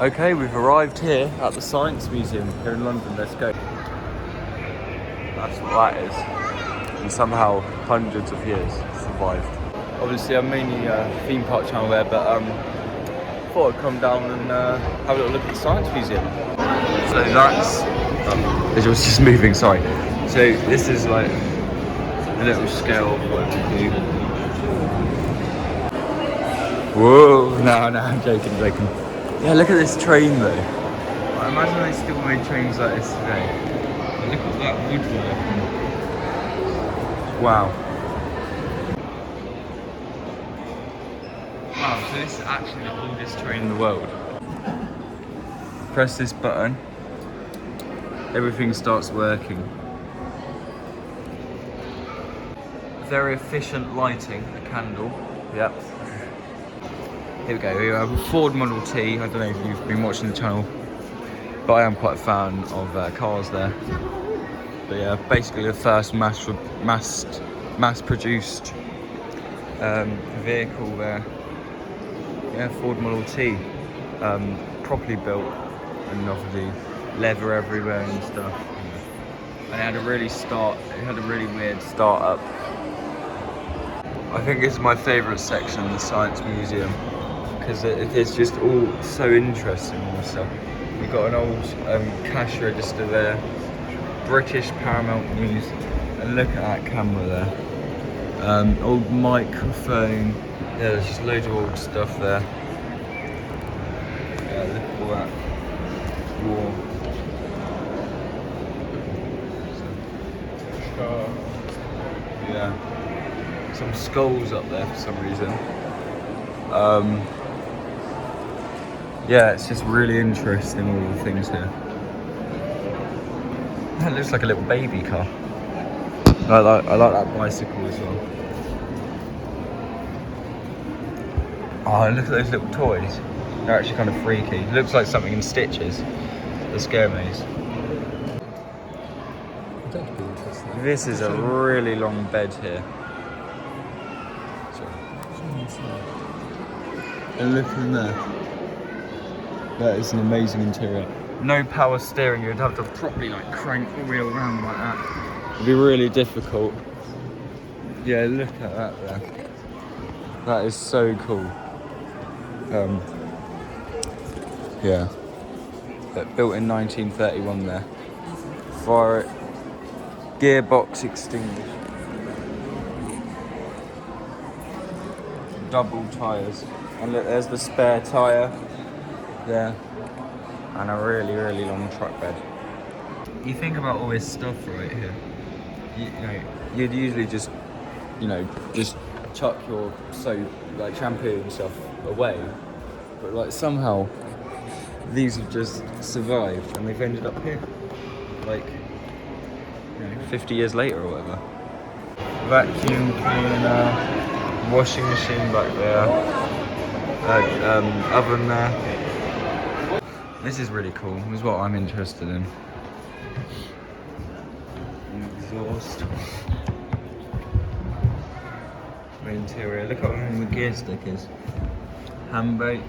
Okay, we've arrived here at the Science Museum here in London. Let's go. That's what that is. And somehow hundreds of years survived. Obviously, I'm mainly theme park channel there, but thought I'd come down and have a little look at the Science Museum. So that's it was just moving. Sorry. So this is like a little scale of what we do. Whoa! No, I'm joking. Yeah, look at this train though. I imagine they still made trains like this today. Look at that woodwork. Wow. Wow, so this is actually the oldest train in the world. Press this button, everything starts working. Very efficient lighting, a candle. Yep. Here we go, we have a Ford Model T. I don't know if you've been watching the channel, but I am quite a fan of cars there. But yeah, basically the first mass-produced vehicle there. Yeah, Ford Model T, properly built, and obviously leather everywhere and stuff. And it had a really weird start up. I think it's my favourite section of the Science Museum because it's just all so interesting and stuff. We've got an old cash register there, British Paramount News, and look at that camera there. Old microphone. Yeah, there's just loads of old stuff there. Yeah, look at all that war. Yeah, some skulls up there for some reason. Yeah, it's just really interesting, all the things here. That looks like a little baby car. I like that bicycle as well. Oh, look at those little toys. They're actually kind of freaky. It looks like something in Stitches. The scare maze. That'd be interesting. This is a really long bed here. And look in there. That is an amazing interior. No power steering, you'd have to properly like crank the wheel around like that. It'd be really difficult. Yeah, look at that there. That is so cool. Yeah. Built in 1931 there. For gearbox extinguished. Double tyres. And look, there's the spare tyre there. And a really, really long truck bed. You think about all this stuff right here. You know, you'd usually just, just chuck your soap, like shampoo and stuff away. But like somehow, these have just survived and they've ended up here. Like, 50 years later or whatever. Vacuum cleaner, washing machine back there, oven there. This is really cool. This is what I'm interested in. Exhaust. The interior. Look at all the gear stickers. Handbrake.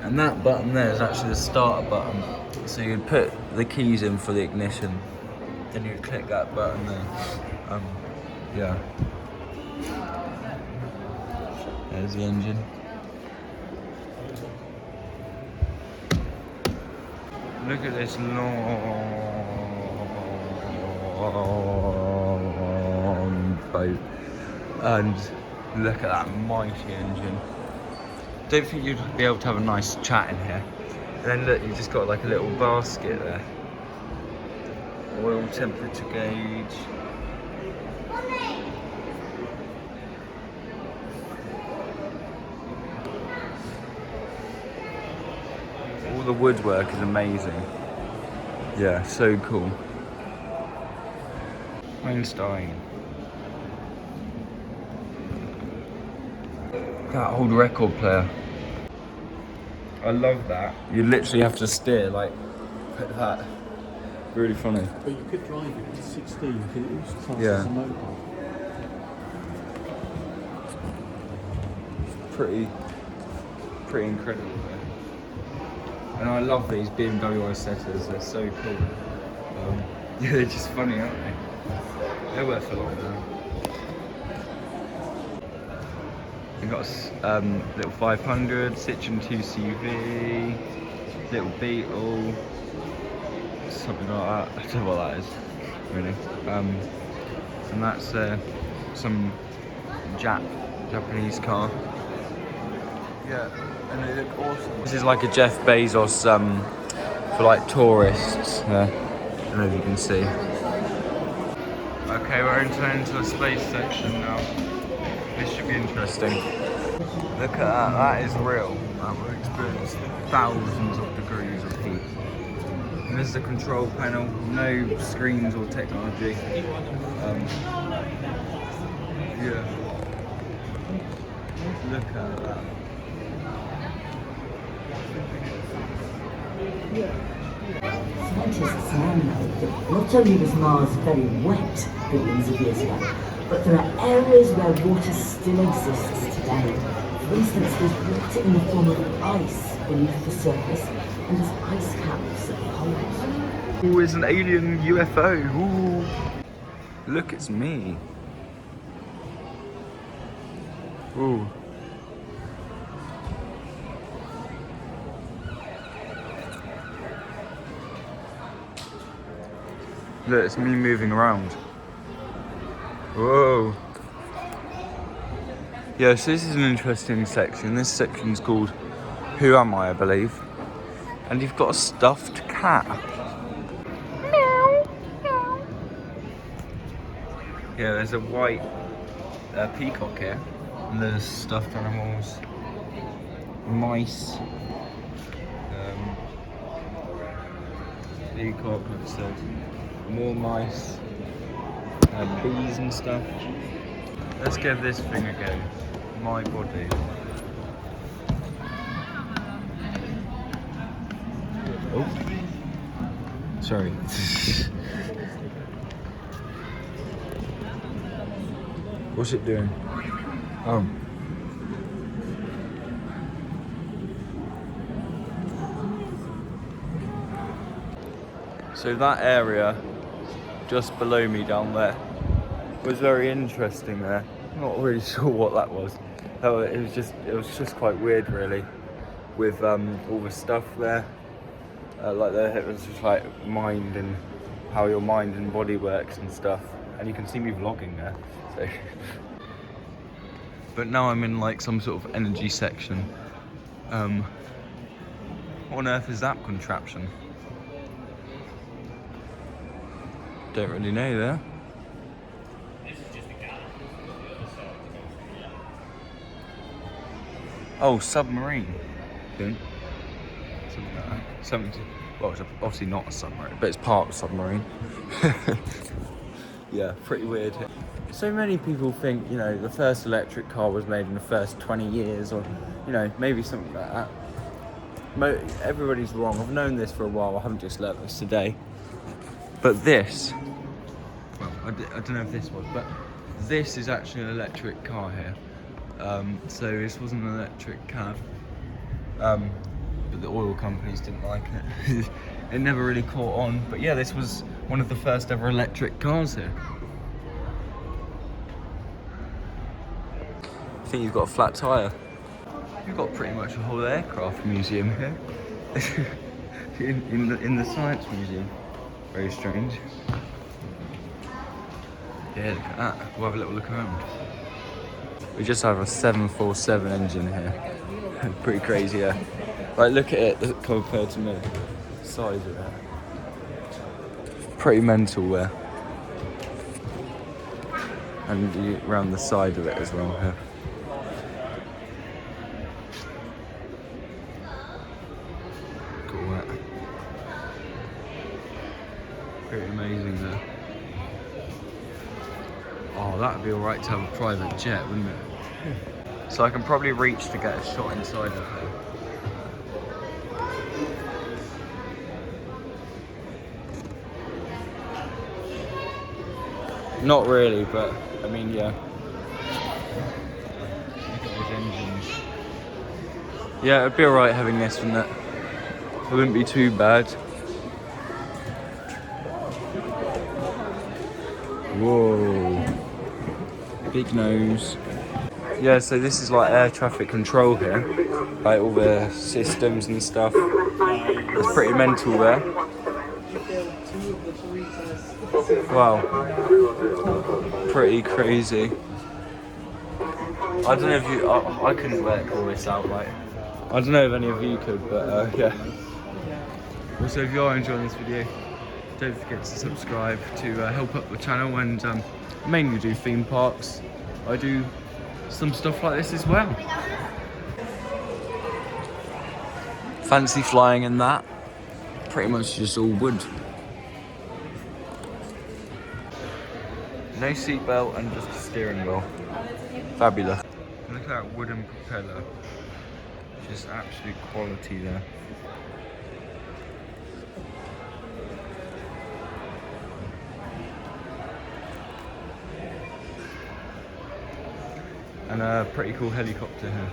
And that button there is actually the starter button. So you'd put the keys in for the ignition. Then you'd click that button there. Yeah. There's the engine. Look at this long boat. And look at that mighty engine. Don't think you'd be able to have a nice chat in here. And then look, you just got like a little basket there. Oil temperature gauge. All the woodwork is amazing. Yeah, so cool. Einstein. That old record player. I love that. You literally have to steer like that. Really funny. But you could drive it to 16 because it was classed Yeah. as a mobile. Pretty incredible there. And I love these BMW i7s, they're so cool. Yeah, they're just funny, aren't they? They're worth a lot now. We've got a little 500, Citroen 2CV, little Beetle, something like that. I don't know what that is, really. And that's some Japanese car. Yeah, and they look awesome. This is like a Jeff Bezos for like tourists. I don't know if you can see. Okay, we're entering into the space section now. This should be interesting. Look at that, that is real. We've experienced thousands of degrees of heat. And this is the control panel, no screens or technology. Yeah. Look at that. Scientists now know that not only was Mars very wet billions of years ago, but there are areas where water still exists today. For instance, there's water in the form of ice beneath the surface, and there's ice caps at the poles. Ooh, it's an alien UFO. Ooh. Look, it's me. Ooh. Look, it's me moving around. Whoa. Yeah, so this is an interesting section. This section's called Who Am I believe. And you've got a stuffed cat. Meow, meow. Yeah, there's a white peacock here. And there's stuffed animals, mice, peacock, like I said, more mice, bees and stuff. Let's give this thing a go. My body. Oh, sorry. What's it doing? Oh. So that area just below me down there was very interesting there. I'm not really sure what that was. It was just quite weird really, with all the stuff there. It was just like mind and how your mind and body works and stuff. And you can see me vlogging there. So. But now I'm in like some sort of energy section. What on earth is that contraption? Don't really know there. Oh, submarine. Something like that. Well, it's obviously not a submarine, but it's part of a submarine. Yeah, pretty weird. So many people think, you know, the first electric car was made in the first 20 years, or, you know, maybe something like that. Everybody's wrong. I've known this for a while. I haven't just learnt this today. But this, well, I don't know if this was, but this is actually an electric car here. So this wasn't an electric cab, but the oil companies didn't like it. It never really caught on. But yeah, this was one of the first ever electric cars here. I think you've got a flat tyre. You've got pretty much a whole aircraft museum here. in the science museum. Very strange. Yeah, look at that. We'll have a little look around. We just have a 747 engine here. Pretty crazy, yeah. Like, look at it compared to me. The size of it. Pretty mental there. And around the side of it as well here. Cool, that. Pretty amazing there. Oh, that'd be alright to have a private jet, wouldn't it? So I can probably reach to get a shot inside of her. Not really, but I mean, yeah. Look at those engines. Yeah, it'd be alright having this, wouldn't it? It wouldn't be too bad. Whoa. Big nose. Yeah, so this is like air traffic control here. Like all the systems and stuff. It's pretty mental there. Wow. Pretty crazy. I don't know if you... I couldn't work all this out, like... I don't know if any of you could, but yeah. Also, if you are enjoying this video, don't forget to subscribe to help up the channel, and mainly do theme parks. I do some stuff like this as well. Fancy flying in that. Pretty much just all wood. No seatbelt and just a steering wheel. Fabulous. Look at that wooden propeller. Just absolute quality there. And a pretty cool helicopter here.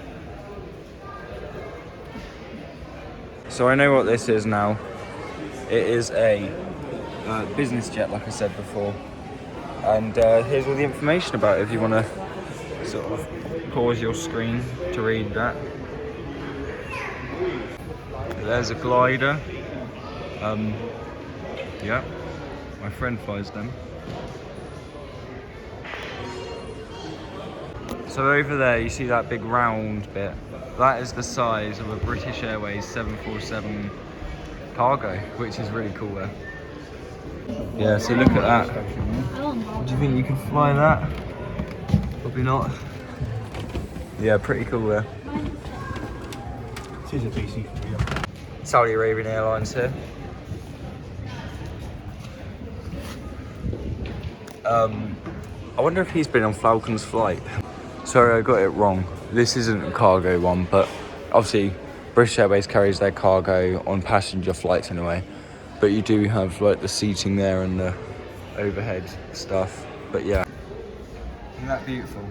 So I know what this is now. It is a business jet, like I said before. And here's all the information about it if you want to sort of pause your screen to read that. There's a glider. Yeah, my friend flies them. So over there you see that big round bit. That is the size of a British Airways 747 cargo, which is really cool there. Yeah, so look at that. Do you think you could fly that? Probably not. Yeah, pretty cool there. It is a DC-3. Saudi Arabian Airlines here. I wonder if he's been on Falcon's flight. Sorry, I got it wrong. This isn't a cargo one, but obviously British Airways carries their cargo on passenger flights anyway. But you do have like the seating there and the overhead stuff. But yeah. Isn't that beautiful?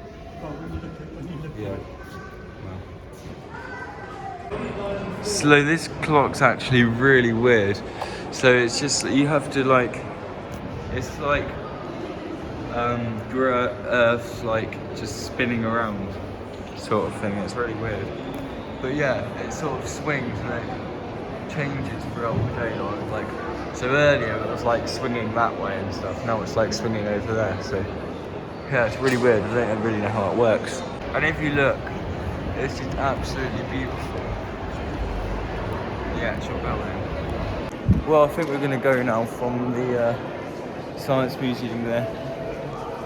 Yeah. Wow. So this clock's actually really weird. So it's just, you have to like, it's like Earth like just spinning around sort of thing. It's really weird. But yeah, it sort of swings and it changes throughout the day. Like, so earlier it was like swinging that way and stuff. Now it's like swinging over there. So yeah, it's really weird. I don't really know how it works. And if you look, it's just absolutely beautiful. Yeah, check that out. Well, I think we're gonna go now from the Science Museum there.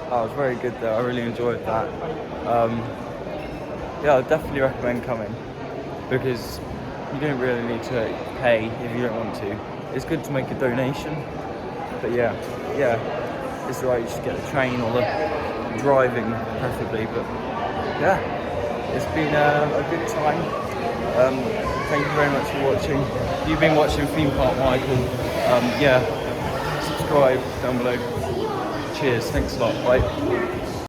That was very good though, I really enjoyed that. Yeah, I definitely recommend coming because you don't really need to pay if you don't want to. It's good to make a donation, but yeah, it's right, you should get the train or the driving preferably, but yeah, it's been a good time. Thank you very much for watching. You've been watching Theme Park Michael. Yeah, subscribe down below. Cheers, thanks a lot, bye.